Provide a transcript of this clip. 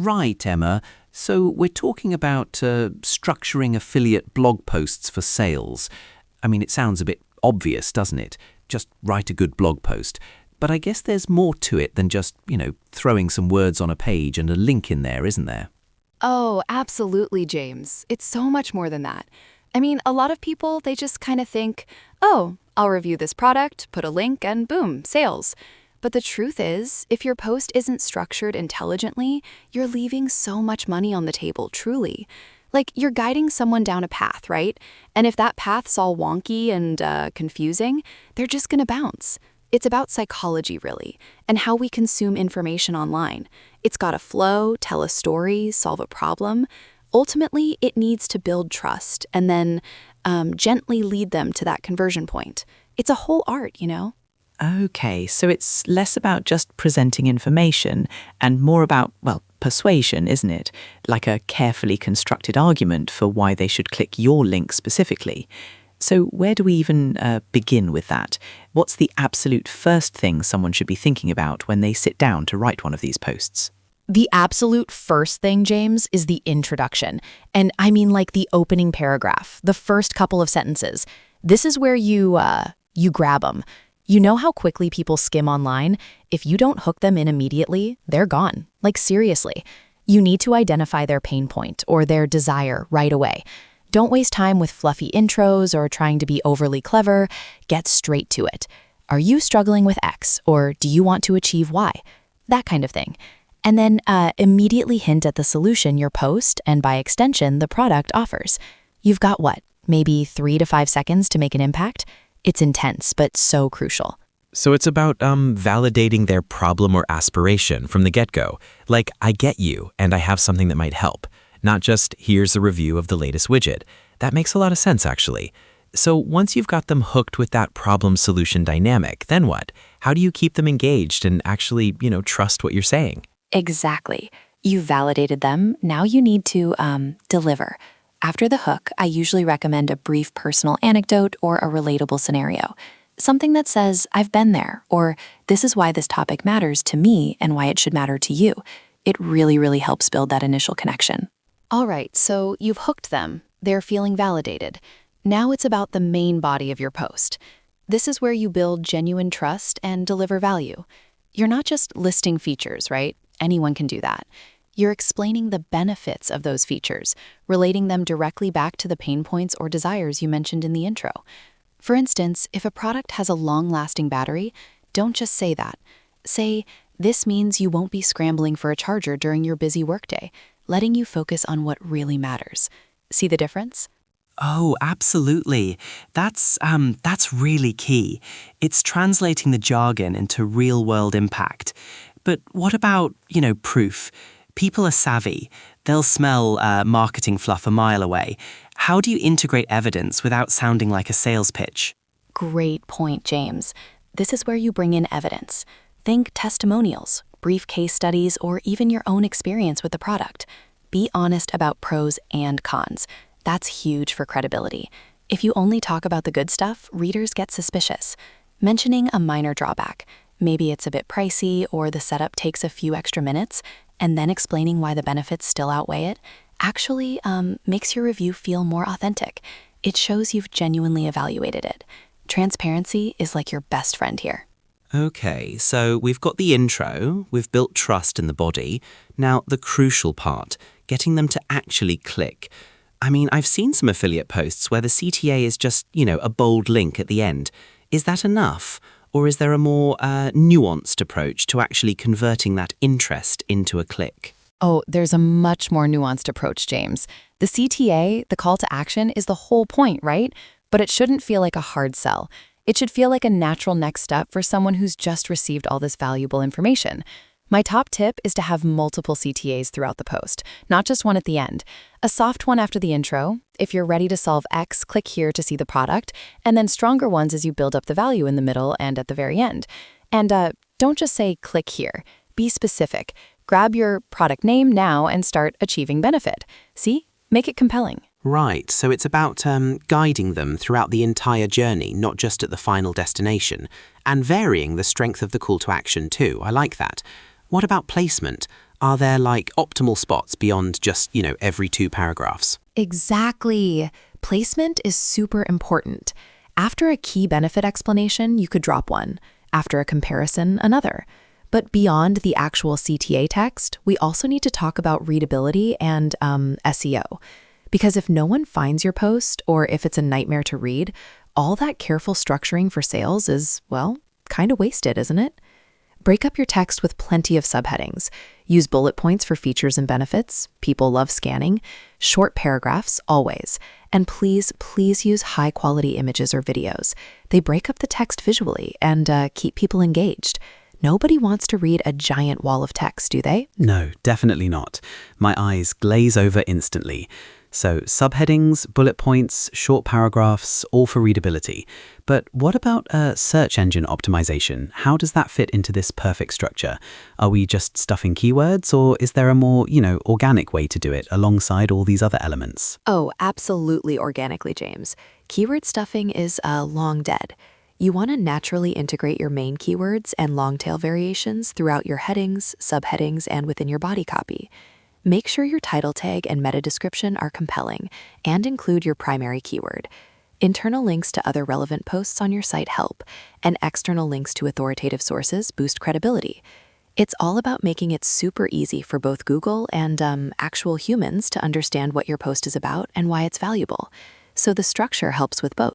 Right, Emma. So we're talking about structuring affiliate blog posts for sales. I mean, it sounds a bit obvious, doesn't it? Just write a good blog post. But I guess there's more to it than just, throwing some words on a page and a link in there, isn't there? Oh, absolutely, James. It's so much more than that. I mean, a lot of people, they just kind of think, oh, I'll review this product, put a link, and boom, sales. But the truth is, if your post isn't structured intelligently, you're leaving so much money on the table, truly. Like, you're guiding someone down a path, right? And if that path's all wonky and confusing, they're just gonna bounce. It's about psychology, really, and how we consume information online. It's gotta flow, tell a story, solve a problem. Ultimately, it needs to build trust and then gently lead them to that conversion point. It's a whole art. Okay, so it's less about just presenting information and more about, persuasion, isn't it? Like a carefully constructed argument for why they should click your link specifically. So where do we even begin with that? What's the absolute first thing someone should be thinking about when they sit down to write one of these posts? The absolute first thing, James, is the introduction. And I mean like the opening paragraph, the first couple of sentences. This is where you grab them. You know how quickly people skim online? If you don't hook them in immediately, they're gone. Like seriously. You need to identify their pain point or their desire right away. Don't waste time with fluffy intros or trying to be overly clever. Get straight to it. Are you struggling with X or do you want to achieve Y? That kind of thing. And then immediately hint at the solution your post and by extension the product offers. You've got what? Maybe 3 to 5 seconds to make an impact? It's intense, but so crucial. So it's about validating their problem or aspiration from the get-go. Like, I get you, and I have something that might help. Not just, here's a review of the latest widget. That makes a lot of sense, actually. So once you've got them hooked with that problem-solution dynamic, then what? How do you keep them engaged and actually, trust what you're saying? Exactly. You validated them. Now you need to deliver. After the hook, I usually recommend a brief personal anecdote or a relatable scenario. Something that says, I've been there, or this is why this topic matters to me and why it should matter to you. It really, really helps build that initial connection. All right, so you've hooked them. They're feeling validated. Now it's about the main body of your post. This is where you build genuine trust and deliver value. You're not just listing features, right? Anyone can do that. You're explaining the benefits of those features, relating them directly back to the pain points or desires you mentioned in the intro. For instance, if a product has a long-lasting battery, don't just say that. Say, this means you won't be scrambling for a charger during your busy workday, letting you focus on what really matters. See the difference? Oh, absolutely. That's really key. It's translating the jargon into real-world impact. But what about, proof? People are savvy. They'll smell marketing fluff a mile away. How do you integrate evidence without sounding like a sales pitch? Great point, James. This is where you bring in evidence. Think testimonials, brief case studies, or even your own experience with the product. Be honest about pros and cons. That's huge for credibility. If you only talk about the good stuff, readers get suspicious. Mentioning a minor drawback, maybe it's a bit pricey or the setup takes a few extra minutes, and then explaining why the benefits still outweigh it, actually makes your review feel more authentic. It shows you've genuinely evaluated it. Transparency is like your best friend here. Okay, so we've got the intro, we've built trust in the body. Now, the crucial part, getting them to actually click. I mean, I've seen some affiliate posts where the CTA is just, a bold link at the end. Is that enough? Or is there a more nuanced approach to actually converting that interest into a click? Oh, there's a much more nuanced approach, James. The CTA, the call to action, is the whole point, right? But it shouldn't feel like a hard sell. It should feel like a natural next step for someone who's just received all this valuable information. My top tip is to have multiple CTAs throughout the post, not just one at the end. A soft one after the intro, if you're ready to solve X, click here to see the product, and then stronger ones as you build up the value in the middle and at the very end. And don't just say click here. Be specific. Grab your product name now and start achieving benefit. See? Make it compelling. Right, so it's about guiding them throughout the entire journey, not just at the final destination, and varying the strength of the call to action too. I like that. What about placement? Are there like optimal spots beyond just, every 2 paragraphs? Exactly. Placement is super important. After a key benefit explanation, you could drop one. After a comparison, another. But beyond the actual CTA text, we also need to talk about readability and SEO. Because if no one finds your post, or if it's a nightmare to read, all that careful structuring for sales is, well, kind of wasted, isn't it? Break up your text with plenty of subheadings. Use bullet points for features and benefits. People love scanning. Short paragraphs, always. And please use high-quality images or videos. They break up the text visually and keep people engaged. Nobody wants to read a giant wall of text, do they? No, definitely not. My eyes glaze over instantly. So subheadings, bullet points, short paragraphs, all for readability. But what about search engine optimization? How does that fit into this perfect structure? Are we just stuffing keywords, or is there a more, organic way to do it alongside all these other elements? Oh, absolutely organically, James. Keyword stuffing is long dead. You want to naturally integrate your main keywords and long-tail variations throughout your headings, subheadings, and within your body copy. Make sure your title tag and meta description are compelling and include your primary keyword. Internal links to other relevant posts on your site help, and external links to authoritative sources boost credibility. It's all about making it super easy for both Google and actual humans to understand what your post is about and why it's valuable. So the structure helps with both.